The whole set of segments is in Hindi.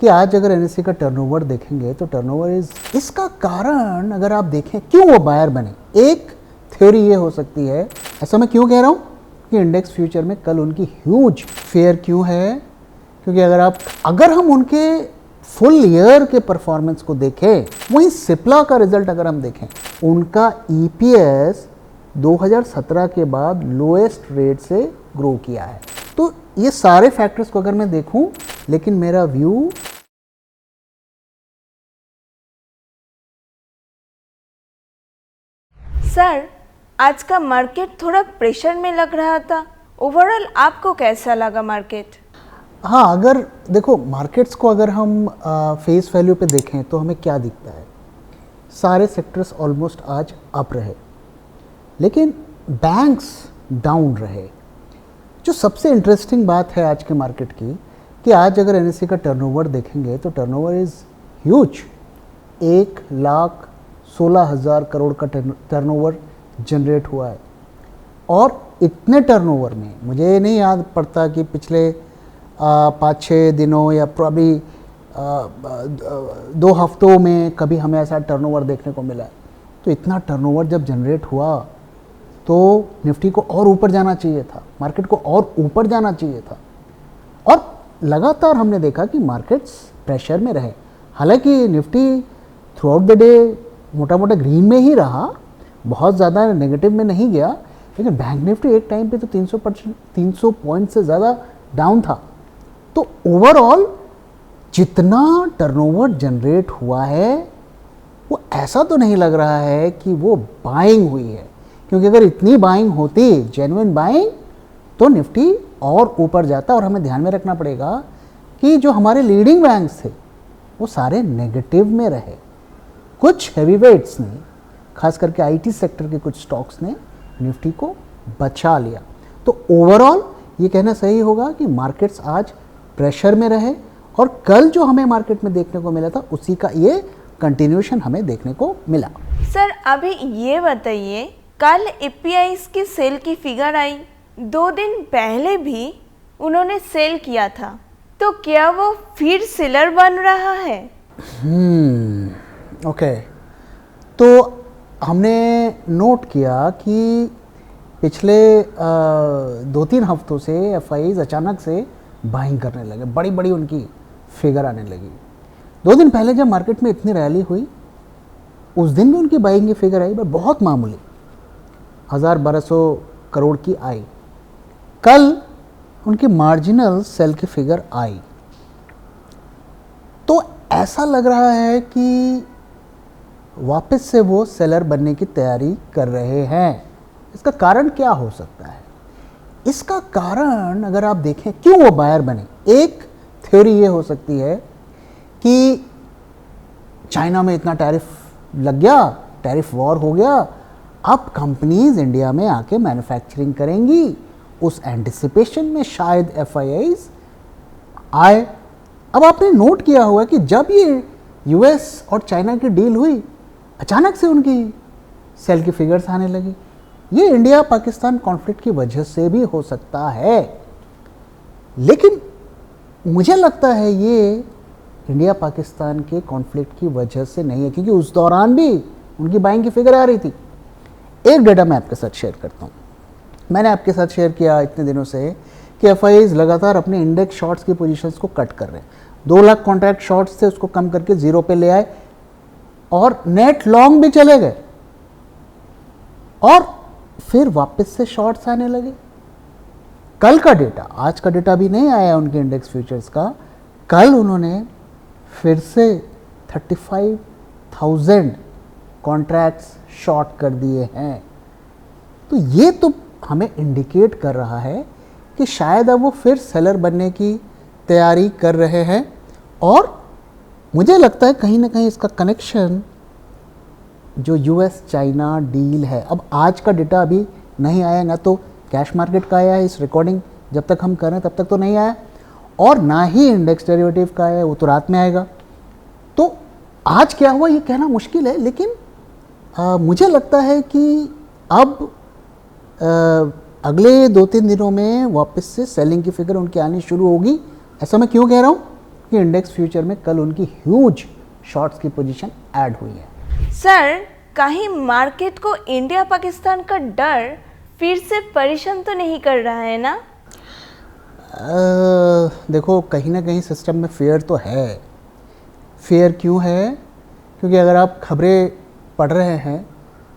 कि आज अगर एनएससी का टर्नओवर देखेंगे तो टर्नओवर इसका कारण अगर आप देखें क्यों वो बायर बने, एक थ्योरी ये हो सकती है, ऐसा मैं क्यों कह रहा हूँ कि इंडेक्स फ्यूचर में कल उनकी ह्यूज फेयर क्यों है, क्योंकि अगर हम उनके फुल ईयर के परफॉर्मेंस को देखें, वहीं सिप्ला का रिजल्ट अगर हम देखें, उनका ईपीएस 2017 के बाद लोएस्ट रेट से ग्रो किया है। तो ये सारे फैक्टर्स को अगर मैं देखूं, लेकिन मेरा व्यू सर, आज का मार्केट थोड़ा प्रेशर में लग रहा था। ओवरऑल आपको कैसा लगा मार्केट? हाँ, अगर देखो मार्केट्स को अगर हम फेस वैल्यू पे देखें तो हमें क्या दिखता है, सारे सेक्टर्स ऑलमोस्ट आज अप रहे, लेकिन बैंक्स डाउन रहे। जो सबसे इंटरेस्टिंग बात है आज के मार्केट की कि आज अगर एनएससी का टर्नओवर देखेंगे तो टर्नओवर इज़ ह्यूज, 1,16,000 करोड़ का टर्नओवर जनरेट हुआ है। और इतने टर्नओवर में मुझे नहीं याद पड़ता कि पिछले 5-6 दिनों या प्रॉब्ली 2 हफ्तों में कभी हमें ऐसा टर्नओवर देखने को मिला है। तो इतना टर्नओवर जब जनरेट हुआ तो निफ्टी को और ऊपर जाना चाहिए था, मार्केट को और ऊपर जाना चाहिए था, और लगातार हमने देखा कि मार्केट्स प्रेशर में रहे। हालांकि Nifty through out the day मोटा मोटा ग्रीन में ही रहा, बहुत ज़्यादा नेगेटिव में नहीं गया, लेकिन बैंक निफ्टी एक टाइम पे तो 300 पॉइंट से ज़्यादा डाउन था। तो ओवरऑल जितना टर्नओवर जनरेट हुआ है वो ऐसा तो नहीं लग रहा है कि वो बाइंग हुई है, क्योंकि अगर इतनी बाइंग होती, जेन्युइन बाइंग, तो निफ्टी और ऊपर जाता। और हमें ध्यान में रखना पड़ेगा कि जो हमारे लीडिंग बैंक्स थे वो सारे नेगेटिव में रहे। कुछ हैवीवेट्स ने, खास करके आईटी सेक्टर के कुछ स्टॉक्स ने निफ्टी को बचा लिया। तो ओवरऑल ये कहना सही होगा कि मार्केट्स आज प्रेशर में रहे, और कल जो हमें मार्केट में देखने को मिला था उसी का ये कंटिन्यूएशन हमें देखने को मिला। सर, अभी ये बताइए, कल एपीआईज की सेल की फिगर आई, 2 दिन पहले भी उन्होंने सेल किया था, तो क्या वो फिर सेलर बन रहा है? ओके, तो हमने नोट किया कि पिछले 2-3 हफ्तों से एफआईज अचानक से बाइंग करने लगे, बड़ी बड़ी उनकी फिगर आने लगी। 2 दिन पहले जब मार्केट में इतनी रैली हुई, उस दिन भी उनकी बाइंग की फिगर आई, बट बहुत मामूली, 1,000-1,200 करोड़ की आई। कल उनकी मार्जिनल सेल की फिगर आई, तो ऐसा लग रहा है कि वापस से वो सेलर बनने की तैयारी कर रहे हैं। इसका कारण क्या हो सकता है? इसका कारण अगर आप देखें क्यों वो बायर बने, एक थ्योरी ये हो सकती है कि चाइना में इतना टैरिफ लग गया, टैरिफ वॉर हो गया, अब कंपनीज इंडिया में आके मैन्युफैक्चरिंग करेंगी, उस एंटिसिपेशन में शायद एफआईआईज आए। अब आपने नोट किया होगा कि जब ये यूएस और चाइना की डील हुई, अचानक से उनकी सेल की फिगर्स आने लगी। ये इंडिया पाकिस्तान कॉन्फ्लिक्ट की वजह से भी हो सकता है, लेकिन मुझे लगता है ये इंडिया पाकिस्तान के कॉन्फ्लिक्ट की वजह से नहीं है, क्योंकि उस दौरान भी उनकी बाइंग की फिगर आ रही थी। एक डेटा मैं आपके साथ शेयर करता हूँ। मैंने आपके साथ शेयर किया इतने दिनों से कि एफआईआईज लगातार अपने इंडेक्स शॉर्ट्स की पोजीशंस को कट कर रहे हैं। 2 लाख कॉन्ट्रैक्ट शॉर्ट्स थे, उसको कम करके 0 पे ले आए, और नेट लॉन्ग भी चले गए, और फिर वापस से शॉर्ट्स आने लगे। कल का डेटा, आज का डेटा भी नहीं आया उनके इंडेक्स फ्यूचर्स का, कल उन्होंने फिर से 35,000 कॉन्ट्रैक्ट्स शॉर्ट कर दिए हैं। तो ये तो हमें इंडिकेट कर रहा है कि शायद अब वो फिर सेलर बनने की तैयारी कर रहे हैं, और मुझे लगता है कहीं ना कहीं इसका कनेक्शन जो यूएस चाइना डील है। अब आज का डेटा अभी नहीं आया, ना तो कैश मार्केट का आया है, इस रिकॉर्डिंग जब तक हम कर रहे हैं तब तक तो नहीं आया, और ना ही इंडेक्स डेरिवेटिव का है, वो तो रात में आएगा। तो आज क्या हुआ ये कहना मुश्किल है, लेकिन मुझे लगता है कि अब अगले 2-3 दिनों में वापस से सेलिंग की फिगर उनकी आनी शुरू होगी। ऐसा मैं क्यों कह रहा हूँ कि इंडेक्स फ्यूचर में कल उनकी ह्यूज शॉर्ट्स की पोजीशन ऐड हुई है। सर, कहीं मार्केट को इंडिया पाकिस्तान का डर फिर से परेशान तो नहीं कर रहा है ना? देखो, कहीं ना कहीं सिस्टम में फेयर तो है। फेयर क्यों है? क्योंकि अगर आप खबरें पढ़ रहे हैं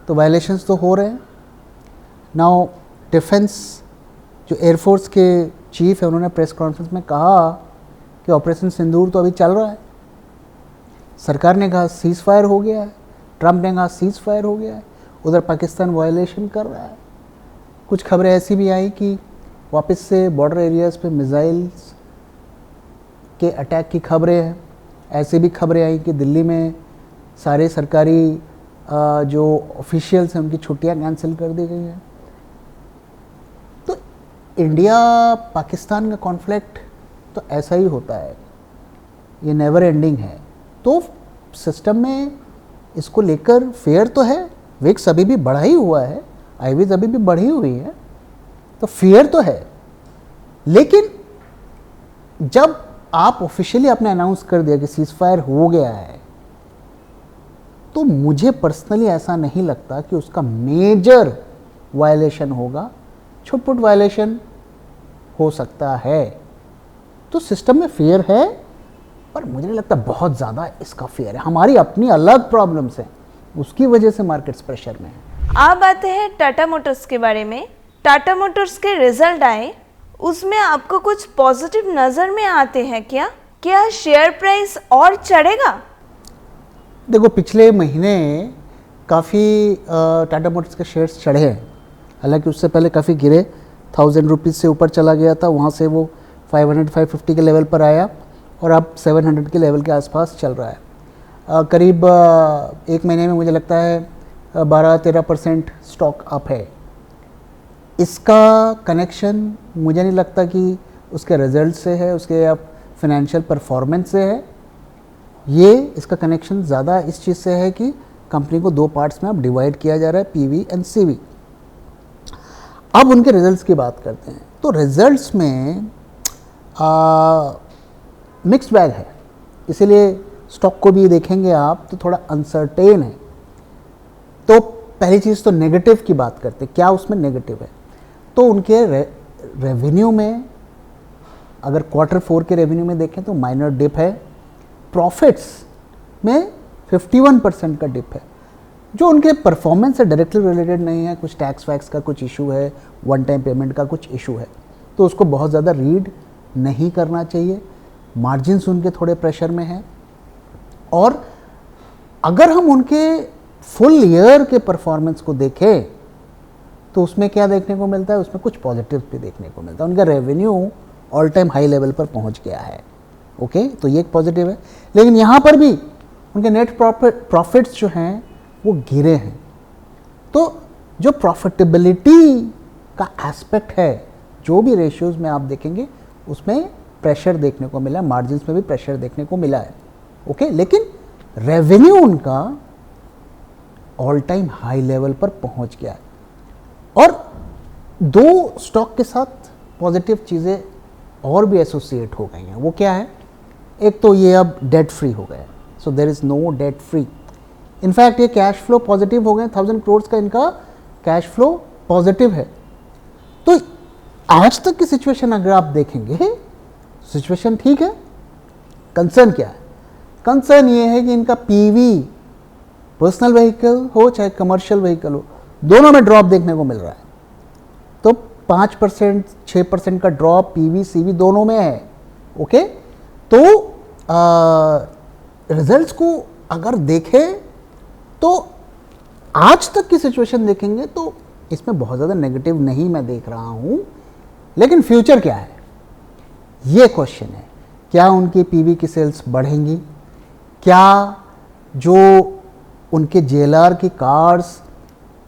तो वायलेशंस तो हो रहे हैं। नाउ डिफेंस जो एयरफोर्स के चीफ है, उन्होंने प्रेस कॉन्फ्रेंस में कहा कि ऑपरेशन सिंदूर तो अभी चल रहा है। सरकार ने कहा सीज़ फायर हो गया है, ट्रंप ने कहा सीज़ फायर हो गया है, उधर पाकिस्तान वायलेशन कर रहा है। कुछ खबरें ऐसी भी आई कि वापस से बॉर्डर एरियाज़ पे मिसाइल्स के अटैक की खबरें हैं। ऐसे भी खबरें आई कि दिल्ली में सारे सरकारी जो ऑफिशियल्स हैं उनकी छुट्टियां कैंसिल कर दी गई हैं। तो इंडिया पाकिस्तान का कॉन्फ्लिक्ट तो ऐसा ही होता है, ये नेवर एंडिंग है। तो सिस्टम में इसको लेकर फेयर तो है, विक्स अभी भी बढ़ा ही हुआ है, आईवीज अभी भी बढ़ी हुई है, तो फेयर तो है। लेकिन जब आप ऑफिशियली आपने अनाउंस कर दिया कि सीज फायर हो गया है, तो मुझे पर्सनली ऐसा नहीं लगता कि उसका मेजर वायलेशन होगा। छुटपुट वायलेशन हो सकता है। तो सिस्टम में फेयर है, पर मुझे नहीं लगता बहुत ज़्यादा इसका फेयर है। हमारी अपनी अलग प्रॉब्लम्स हैं, उसकी वजह से मार्केट्स प्रेशर में है। आप आते हैं टाटा मोटर्स के बारे में। टाटा मोटर्स के रिजल्ट आए, उसमें आपको कुछ पॉजिटिव नज़र में आते हैं क्या? क्या शेयर प्राइस और चढ़ेगा? देखो, पिछले महीने काफ़ी टाटा मोटर्स के शेयर्स चढ़े हैं। हालांकि उससे पहले काफ़ी गिरे, 1000 रुपीज़ से ऊपर चला गया था, वहाँ से वो 500-550 के लेवल पर आया और अब 700 के लेवल के आसपास चल रहा है। करीब एक महीने में मुझे लगता है 12-13% स्टॉक अप है। इसका कनेक्शन मुझे नहीं लगता कि उसके रिजल्ट से है, उसके अब फाइनेंशियल परफॉर्मेंस से है। ये इसका कनेक्शन ज़्यादा इस चीज़ से है कि कंपनी को दो पार्ट्स में अब डिवाइड किया जा रहा है, पीवी एंड सीवी। अब उनके रिजल्ट्स की बात करते हैं, तो रिजल्ट्स में मिक्स्ड बैग है, इसीलिए स्टॉक को भी देखेंगे आप तो थोड़ा अनसर्टेन है। तो पहली चीज़ तो नेगेटिव की बात करते हैं, क्या उसमें नेगेटिव है? तो उनके रेवेन्यू में अगर Q4 के रेवेन्यू में देखें तो माइनर डिप है। प्रॉफिट्स में 51% का डिप है, जो उनके परफॉर्मेंस से डायरेक्टली रिलेटेड नहीं है। कुछ टैक्स वैक्स का कुछ इशू है, वन टाइम पेमेंट का कुछ इशू है, तो उसको बहुत ज़्यादा रीड नहीं करना चाहिए। मार्जिन्स उनके थोड़े प्रेशर में हैं। और अगर हम उनके फुल ईयर के परफॉर्मेंस को देखें तो उसमें क्या देखने को मिलता है? उसमें कुछ पॉजिटिव भी देखने को मिलता है। उनका revenue all time high level पर पहुंच गया है। ओके, तो ये एक पॉजिटिव है। लेकिन यहाँ पर भी उनके नेट प्रॉफिट्स जो हैं वो गिरे हैं। तो जो प्रॉफिटेबिलिटी का एस्पेक्ट है, जो भी रेशियोज में आप देखेंगे उसमें प्रेशर देखने को मिला है, मार्जिन्स में भी प्रेशर देखने को मिला है। ओके, लेकिन रेवेन्यू उनका ऑल टाइम हाई लेवल पर पहुंच गया है। और दो स्टॉक के साथ पॉजिटिव चीज़ें और भी एसोसिएट हो गई हैं। वो क्या है? एक तो ये अब डेट फ्री हो गया, so there is no debt free. In fact ये कैश फ्लो पॉजिटिव हो गए, 1000 करोड़ का इनका कैश फ्लो पॉजिटिव है। तो आज तक की सिचुएशन अगर आप देखेंगे, सिचुएशन ठीक है। कंसर्न क्या है? कंसर्न ये है कि इनका पीवी, पर्सनल व्हीकल हो चाहे कमर्शियल व्हीकल हो, दोनों में ड्रॉप देखने को मिल रहा है। तो 5%, 6% का ड्रॉप पीवी सीवी दोनों में है। ओके, तो रिजल्ट्स को अगर देखें तो आज तक की सिचुएशन देखेंगे तो इसमें बहुत ज़्यादा नेगेटिव नहीं मैं देख रहा हूँ। लेकिन फ्यूचर क्या है, ये क्वेश्चन है। क्या उनकी पीवी की सेल्स बढ़ेंगी? क्या जो उनके जेएलआर की कार्स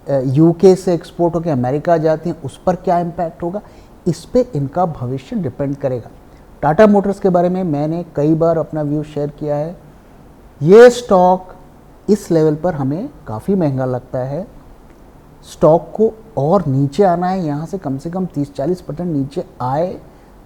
यूके से एक्सपोर्ट होकर अमेरिका जाती हैं, उस पर क्या इम्पैक्ट होगा? इस पे इनका भविष्य डिपेंड करेगा। टाटा मोटर्स के बारे में मैंने कई बार अपना व्यू शेयर किया है। ये स्टॉक इस लेवल पर हमें काफ़ी महंगा लगता है। स्टॉक को और नीचे आना है, यहाँ से कम 30-40% नीचे आए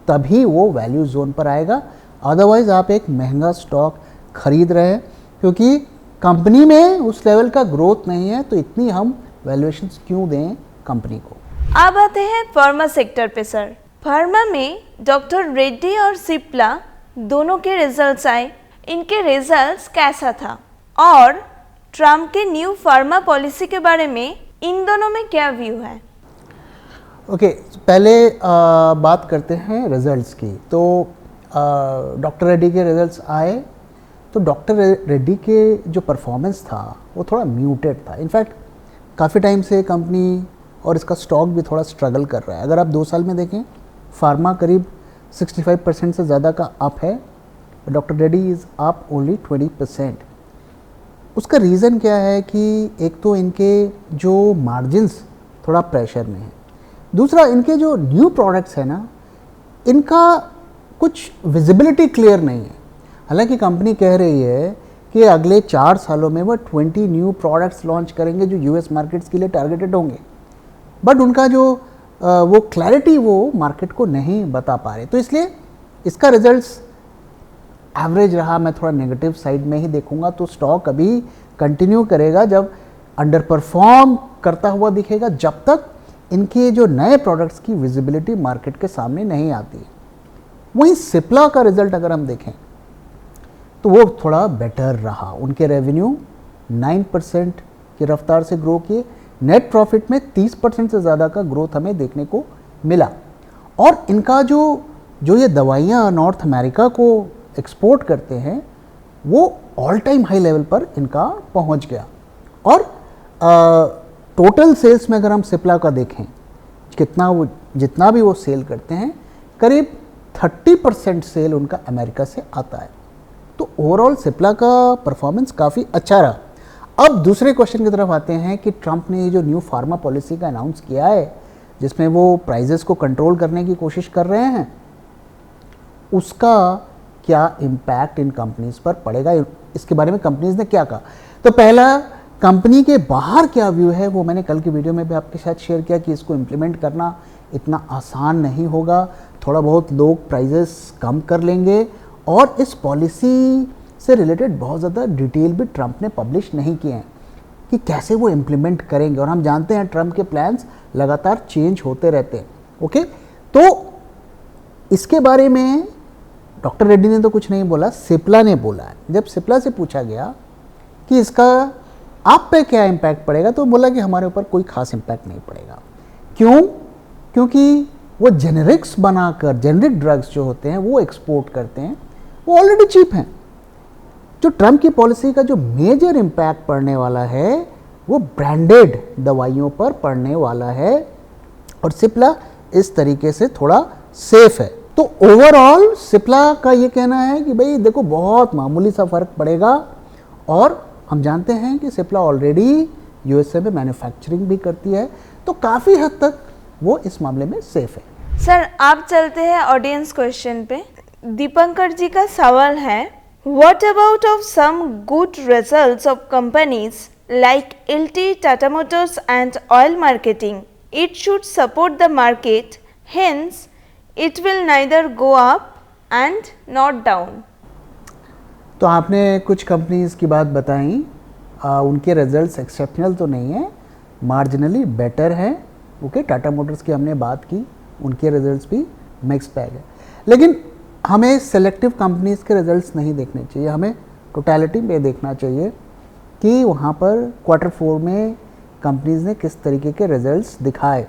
तभी वो वैल्यू जोन पर आएगा। अदरवाइज़ आप एक महंगा स्टॉक खरीद रहे हैं, क्योंकि कंपनी में उस लेवल का ग्रोथ नहीं है, तो इतनी हम वैल्यूएशंस क्यों दें कंपनी को। अब आते हैं फार्मा सेक्टर पे सर। फार्मा में डॉक्टर रेड्डी और सिप्ला दोनों के रिजल्ट्स आए, इनके रिजल्ट्स कैसा था और ट्रम्प के न्यू फार्मा पॉलिसी के बारे में इन दोनों में क्या व्यू है? ओके, पहले बात करते हैं रिजल्ट्स की। तो डॉक्टर रेड्डी के रिजल्ट्स आए, तो डॉक्टर रेड्डी के जो परफॉर्मेंस था वो थोड़ा म्यूटेड था। इनफैक्ट काफ़ी टाइम से कंपनी और इसका स्टॉक भी थोड़ा स्ट्रगल कर रहा है। अगर आप 2 साल में देखें, फार्मा करीब 65% से ज़्यादा का अप है, doctor Reddy is up only 20%। उसका रीज़न क्या है कि एक तो इनके जो मार्जिन्स थोड़ा प्रेशर में है, दूसरा इनके जो न्यू प्रोडक्ट्स है ना, इनका कुछ विजिबिलिटी क्लियर नहीं है। हालांकि कंपनी कह रही है कि अगले 4 सालों में वो 20 न्यू प्रोडक्ट्स लॉन्च करेंगे जो यूएस मार्केट्स के लिए टारगेटेड होंगे, बट उनका जो वो क्लैरिटी वो मार्केट को नहीं बता पा रहे। तो इसलिए इसका रिजल्ट्स एवरेज रहा। मैं थोड़ा नेगेटिव साइड में ही देखूंगा। तो स्टॉक अभी कंटिन्यू करेगा, जब अंडर परफॉर्म करता हुआ दिखेगा, जब तक इनके जो नए प्रोडक्ट्स की विजिबिलिटी मार्केट के सामने नहीं आती। वहीं सिप्ला का रिजल्ट अगर हम देखें तो वो थोड़ा बेटर रहा। उनके रेवेन्यू 9% की रफ्तार से ग्रो किए, नेट प्रॉफिट में 30% से ज़्यादा का ग्रोथ हमें देखने को मिला। और इनका जो ये दवाइयाँ नॉर्थ अमेरिका को एक्सपोर्ट करते हैं, वो ऑल टाइम हाई लेवल पर इनका पहुंच गया। और टोटल सेल्स में अगर हम सिप्ला का देखें, जितना भी वो सेल करते हैं, करीब 30% सेल उनका अमेरिका से आता है। तो ओवरऑल सिप्ला का परफॉर्मेंस काफ़ी अच्छा रहा। अब दूसरे क्वेश्चन की तरफ आते हैं कि ट्रंप ने ये जो न्यू फार्मा पॉलिसी का अनाउंस किया है, जिसमें वो प्राइजेस को कंट्रोल करने की कोशिश कर रहे हैं, उसका क्या इम्पैक्ट इन कंपनीज पर पड़ेगा, इसके बारे में कंपनीज ने क्या कहा। तो पहला, कंपनी के बाहर क्या व्यू है वो मैंने कल की वीडियो में भी आपके साथ शेयर किया कि इसको इम्प्लीमेंट करना इतना आसान नहीं होगा। थोड़ा बहुत लोग प्राइजेस कम कर लेंगे, और इस पॉलिसी से रिलेटेड बहुत ज़्यादा डिटेल भी ट्रंप ने पब्लिश नहीं किए हैं कि कैसे वो इम्प्लीमेंट करेंगे। और हम जानते हैं ट्रंप के प्लान्स लगातार चेंज होते रहते हैं। ओके, तो इसके बारे में डॉक्टर रेड्डी ने तो कुछ नहीं बोला, सिप्ला ने बोला है। जब सिप्ला से पूछा गया कि इसका आप पे क्या इम्पैक्ट पड़ेगा, तो बोला कि हमारे ऊपर कोई खास इम्पैक्ट नहीं पड़ेगा। क्यों? क्योंकि वो जेनेरिक्स बनाकर, जेनेरिक ड्रग्स जो होते हैं वो एक्सपोर्ट करते हैं, वो ऑलरेडी चीप हैं। जो ट्रंप की पॉलिसी का जो मेजर इम्पैक्ट पड़ने वाला है वो ब्रांडेड दवाइयों पर पड़ने वाला है, और सिप्ला इस तरीके से थोड़ा सेफ है। तो ओवरऑल सिप्ला का ये कहना है कि भाई देखो, बहुत मामूली सा फर्क पड़ेगा। और हम जानते हैं कि सिप्ला ऑलरेडी यूएसए में मैन्युफैक्चरिंग भी करती है, तो काफ़ी हद तक वो इस मामले में सेफ है। सर, आप चलते हैं ऑडियंस क्वेश्चन पे। दीपंकर जी का सवाल है, what about of some good results of companies like L T, Tata Motors and oil marketing? It should support the market, hence it will neither go up and not down. तो आपने कुछ कंपनीज की बात बताई, उनके रिजल्ट्स एक्सेप्शनल तो नहीं है, मार्जिनली बेटर हैं। ओके, टाटा मोटर्स की हमने बात की, उनके रिजल्ट्स भी मिक्स बैग है। लेकिन हमें सेलेक्टिव कंपनीज के रिजल्ट्स नहीं देखने चाहिए, हमें टोटलिटी में देखना चाहिए कि वहाँ पर Q4 में कंपनीज ने किस तरीके के रिजल्ट्स दिखाए।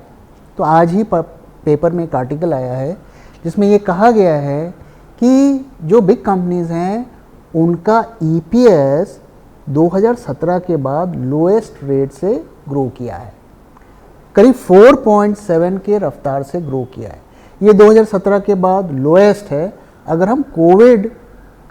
तो आज ही पेपर में एक आर्टिकल आया है जिसमें ये कहा गया है कि जो बिग कंपनीज हैं उनका EPS 2017 के बाद लोएस्ट रेट से ग्रो किया है, करीब 4.7 के रफ्तार से ग्रो किया है। ये 2017 के बाद लोएस्ट है अगर हम कोविड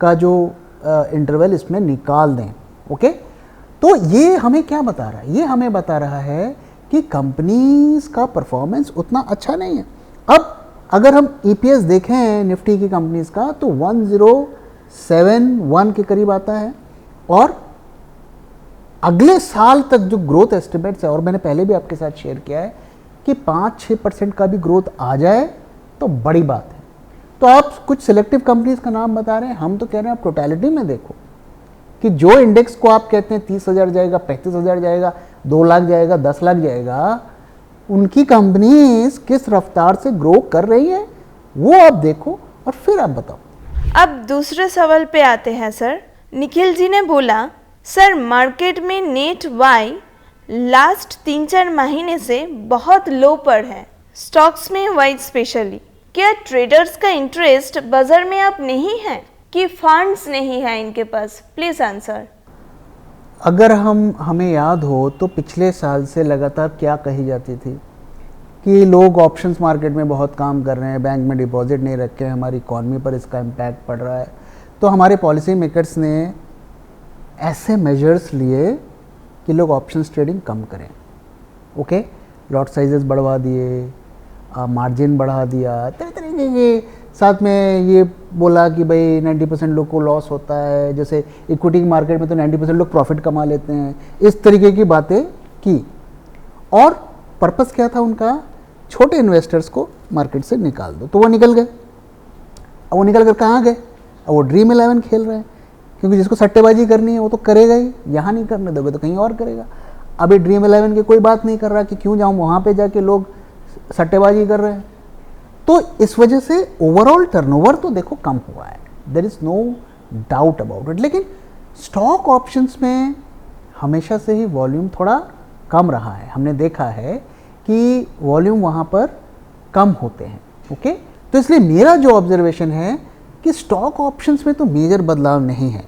का जो इंटरवल इसमें निकाल दें। ओके, तो ये हमें क्या बता रहा है? ये हमें बता रहा है कि कंपनीज का परफॉर्मेंस उतना अच्छा नहीं है। अब अगर हम EPS देखें निफ्टी की कंपनीज का तो 1071 के करीब आता है, और अगले साल तक जो ग्रोथ एस्टिमेट्स है, और मैंने पहले भी आपके साथ शेयर किया है कि 5-6% का भी ग्रोथ आ जाए तो बड़ी बात है। तो आप कुछ सिलेक्टिव कंपनीज का नाम बता रहे हैं, हम तो कह रहे हैं आप टोटलिटी में देखो कि जो इंडेक्स को आप कहते हैं 30,000 जाएगा, 35,000 जाएगा, 2 लाख जाएगा, 10 लाख जाएगा, उनकी कंपनीज किस रफ्तार से ग्रो कर रही है वो आप देखो और फिर आप बताओ। अब दूसरे सवाल पे आते हैं सर। निखिल जी ने बोला, सर मार्केट में नेट वाई लास्ट 3-4 महीने से बहुत लो पर है, स्टॉक्स में वाई स्पेशली। क्या ट्रेडर्स का इंटरेस्ट बाजार में अब नहीं है कि फंड्स नहीं है इनके पास? Please answer. अगर हमें याद हो तो पिछले साल से लगातार क्या कही जाती थी कि लोग ऑप्शंस मार्केट में बहुत काम कर रहे हैं, बैंक में डिपॉजिट नहीं रखे हैं, हमारी इकॉनमी पर इसका इम्पैक्ट पड़ रहा है। तो हमारे पॉलिसी मेकर्स ने ऐसे मेजर्स लिए कि लोग ऑप्शंस ट्रेडिंग कम करें। ओके, लॉट साइजेस बढ़वा दिए, मार्जिन बढ़ा दिया, तरह तरीके के, साथ में ये बोला कि भाई 90% लोग को लॉस होता है, जैसे इक्विटी मार्केट में तो 90% लोग प्रॉफिट कमा लेते हैं, इस तरीके की बातें की। और पर्पस क्या था उनका? छोटे इन्वेस्टर्स को मार्केट से निकाल दो। तो वो निकल गए। अब वो निकल कर कहाँ गए? अब वो ड्रीम 11 खेल रहे हैं, क्योंकि जिसको सट्टेबाजी करनी है वो तो करेगा ही, यहाँ नहीं करने दोगे तो कहीं और करेगा। अभी ड्रीम 11 की कोई बात नहीं कर रहा कि क्यों जाऊँ वहाँ पे जाके लोग सट्टेबाजी कर रहे हैं। तो इस वजह से ओवरऑल टर्नओवर तो देखो कम हुआ है, there is no doubt about it. लेकिन स्टॉक ऑप्शंस में हमेशा से ही वॉल्यूम थोड़ा कम रहा है। हमने देखा है कि वॉल्यूम वहाँ पर कम होते हैं। ओके, तो इसलिए मेरा जो ऑब्जर्वेशन है कि स्टॉक ऑप्शंस में तो मेजर बदलाव नहीं है,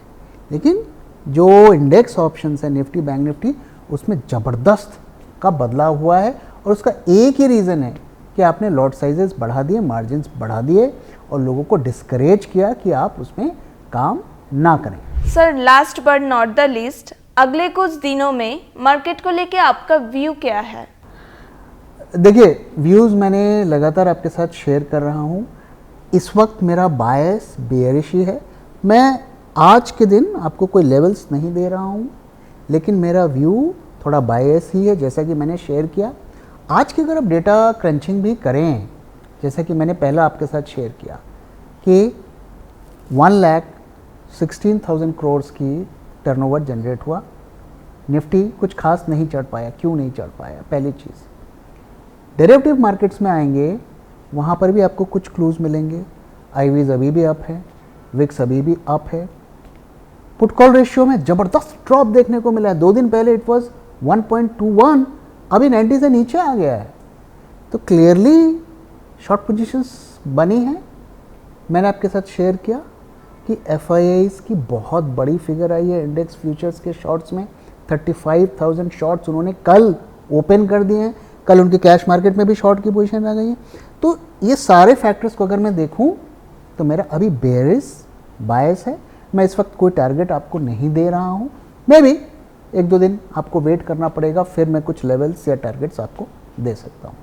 लेकिन जो इंडेक्स ऑप्शंस है निफ्टी, बैंक निफ्टी, उसमें ज़बरदस्त का बदलाव हुआ है। और उसका एक ही रीज़न है कि आपने लॉट साइजेस बढ़ा दिए, मार्जिन्स बढ़ा दिए और लोगों को डिस्करेज किया कि आप उसमें काम ना करें। Sir last but not the least, अगले कुछ दिनों में मार्केट को लेके आपका व्यू क्या है? देखिए, व्यूज़ मैंने लगातार आपके साथ शेयर कर रहा हूँ। इस वक्त मेरा बायस बेयरिश ही है। मैं आज के दिन आपको कोई लेवल्स नहीं दे रहा हूँ, लेकिन मेरा व्यू थोड़ा बायस ही है। जैसा कि मैंने शेयर किया, आज की अगर आप डेटा क्रंचिंग भी करें, जैसा कि मैंने पहला आपके साथ शेयर किया कि 1,16,000 करोड़ की टर्नओवर जनरेट हुआ, निफ्टी कुछ खास नहीं चढ़ पाया। क्यों नहीं चढ़ पाया? पहली चीज़, डेरिवेटिव मार्केट्स में आएंगे, वहाँ पर भी आपको कुछ क्लूज़ मिलेंगे। आईवीज अभी भी अप है, विक्स अभी भी अप है। पुट कॉल रेशियो में ज़बरदस्त ड्रॉप देखने को मिला है। 2 दिन पहले इट वाज 1.21, अभी 90 से नीचे आ गया है। तो क्लियरली शॉर्ट पोजीशंस बनी हैं। मैंने आपके साथ शेयर किया कि एफआईआईज़ की बहुत बड़ी फिगर आई है इंडेक्स फ्यूचर्स के शॉर्ट्स में। 35,000 शॉर्ट्स उन्होंने कल ओपन कर दिए हैं। कल उनके कैश मार्केट में भी शॉर्ट की पोजीशन आ गई है। तो ये सारे फैक्टर्स को अगर मैं देखूं तो मेरा अभी बेयरिश बायस है। मैं इस वक्त कोई टारगेट आपको नहीं दे रहा हूं। मे बी 1-2 दिन आपको वेट करना पड़ेगा, फिर मैं कुछ लेवल्स या टारगेट्स आपको दे सकता हूं।